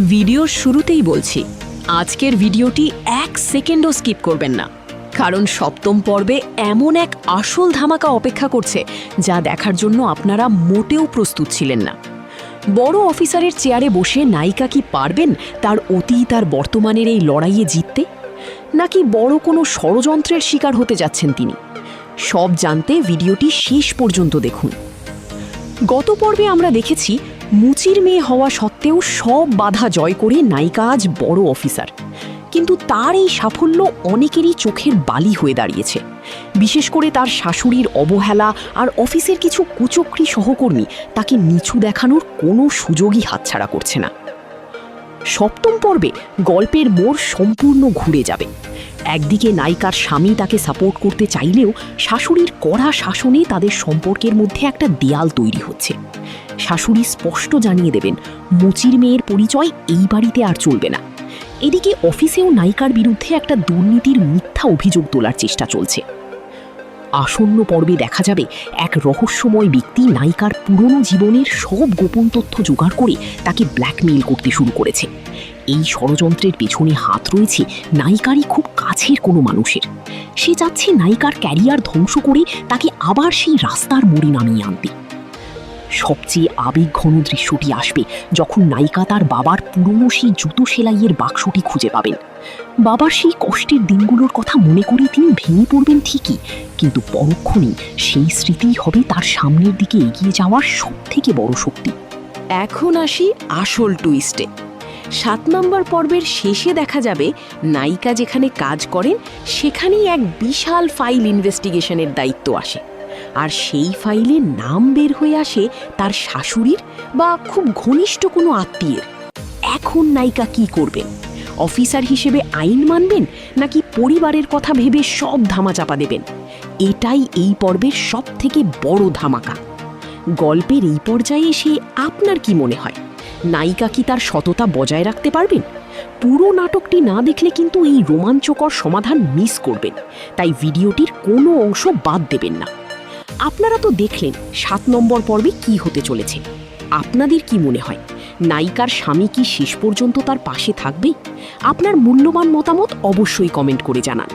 ভিডিওর শুরুতেই বলছি, আজকের ভিডিওটি 1 সেকেন্ডও স্কিপ করবেন না, কারণ সপ্তম পর্বে এমন এক আসল ধামাকা অপেক্ষা করছে যা দেখার জন্য আপনারা মোটেও প্রস্তুত ছিলেন না। বড় অফিসারের চেয়ারে বসে নায়িকা কি পারবেন তার অতীত আর বর্তমানের এই লড়াইয়ে জিততে, নাকি বড় কোনো ষড়যন্ত্রের শিকার হতে যাচ্ছেন তিনি? সব জানতে ভিডিওটি শেষ পর্যন্ত দেখুন। গত পর্বে আমরা দেখেছি মুচির মেয়ে হওয়া সত্ত্বেও সব বাধা জয় করে নায়িকা আজ বড় অফিসার, কিন্তু তার এই সাফল্য অনেকেরই চোখের বালি হয়ে দাঁড়িয়েছে। বিশেষ করে তার শাশুড়ির অবহেলা আর অফিসের কিছু কুচক্রী সহকর্মী তাকে নিচু দেখানোর কোনো সুযোগই হাতছাড়া করছে না। সপ্তম পর্বে গল্পের মোড় সম্পূর্ণ ঘুরে যাবে। একদিকে নায়িকার স্বামী তাকে সাপোর্ট করতে চাইলেও শাশুড়ির কড়া শাসনে তাদের সম্পর্কের মধ্যে একটা দেয়াল তৈরি হচ্ছে। শাশুড়ি স্পষ্ট জানিয়ে দেবেন মুচির মেয়ের পরিচয় এই বাড়িতে আর চলবে না। এদিকে অফিসেও নায়িকার বিরুদ্ধে একটা দুর্নীতির মিথ্যা অভিযোগ তোলার চেষ্টা চলছে। আসন্ন পর্বে দেখা যাবে এক রহস্যময় ব্যক্তি নায়িকার পুরনো জীবনের সব গোপন তথ্য জোগাড় করে তাকে ব্ল্যাকমেইল করতে শুরু করেছে। এই ষড়যন্ত্রের পেছনে হাত রয়েছে নায়িকারই খুব কাছের কোনো মানুষের। সে চাচ্ছে নায়িকার ক্যারিয়ার ধ্বংস করে তাকে আবার সেই রাস্তার মোড়ে নামিয়ে আনতে। সবচেয়ে আবেগঘন দৃশ্যটি আসবে যখন নায়িকা তার বাবার পুরনো সেই জুতো সেলাইয়ের বাক্সটি খুঁজে পাবেন। বাবার সেই কষ্টের দিনগুলোর কথা মনে করে তিনি ভেঙে পড়বেন ঠিকই, কিন্তু পরক্ষণেই সেই স্মৃতিই হবে তার সামনের দিকে এগিয়ে যাওয়ার সবথেকে বড় শক্তি। এখন আসি আসল টুইস্টে। 7 নম্বর পর্বের শেষে দেখা যাবে নায়িকা যেখানে কাজ করেন সেখানেই এক বিশাল ফাইল ইনভেস্টিগেশনের দায়িত্ব আসে, আর সেই ফাইলে নাম বের হয়ে আসে তার শাশুড়ির বা খুব ঘনিষ্ঠ কোনো আত্মীয়ের। এখন নায়িকা কি করবেন? অফিসার হিসেবে আইন মানবেন, নাকি পরিবারের কথা ভেবে সব ধামাচাপা দেবেন? এটাই এই পর্বের সবথেকে বড় ধামাকা। গল্পের এই পর্যায়ে এসে আপনার কি মনে হয়, নায়িকা কি তার সততা বজায় রাখতে পারবেন? পুরো নাটকটি না দেখলে কিন্তু এই রোমাঞ্চকর সমাধান মিস করবেন, তাই ভিডিওটির কোনো অংশ বাদ দেবেন না। আপনারা তো দেখলেন 7 নম্বর পর্বে কি হতে চলেছে। আপনাদের কি মনে হয়, নায়িকার স্বামী কি শেষ পর্যন্ত তার পাশে থাকবে? আপনার মূল্যবান মতামত অবশ্যই কমেন্ট করে জানান।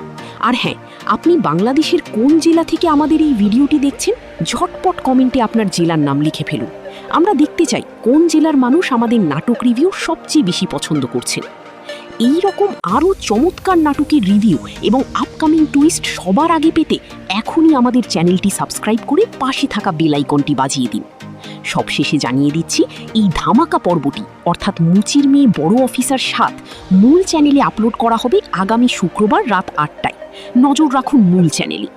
আর হ্যাঁ, আপনি বাংলাদেশের কোন জেলা থেকে আমাদের এই ভিডিওটি দেখছেন, ঝটপট কমেন্টে আপনার জেলার নাম লিখে ফেলুন। আমরা দেখতে চাই কোন জেলার মানুষ আমাদের নাটক রিভিউ সবচেয়ে বেশি পছন্দ করছেন। এই রকম আরও চমৎকার নাটকের রিভিউ এবং আপকামিং টুইস্ট সবার আগে পেতে এখনই আমাদের চ্যানেলটি সাবস্ক্রাইব করে পাশে থাকা বেল আইকনটি বাজিয়ে দিন। সবশেষে জানিয়ে দিচ্ছি, এই ধামাকা পর্বটি অর্থাৎ মুচির মেয়ে বড় অফিসার 7 মূল চ্যানেলে আপলোড করা হবে আগামী শুক্রবার রাত 8টায়। নজর রাখুন মূল চ্যানেলে।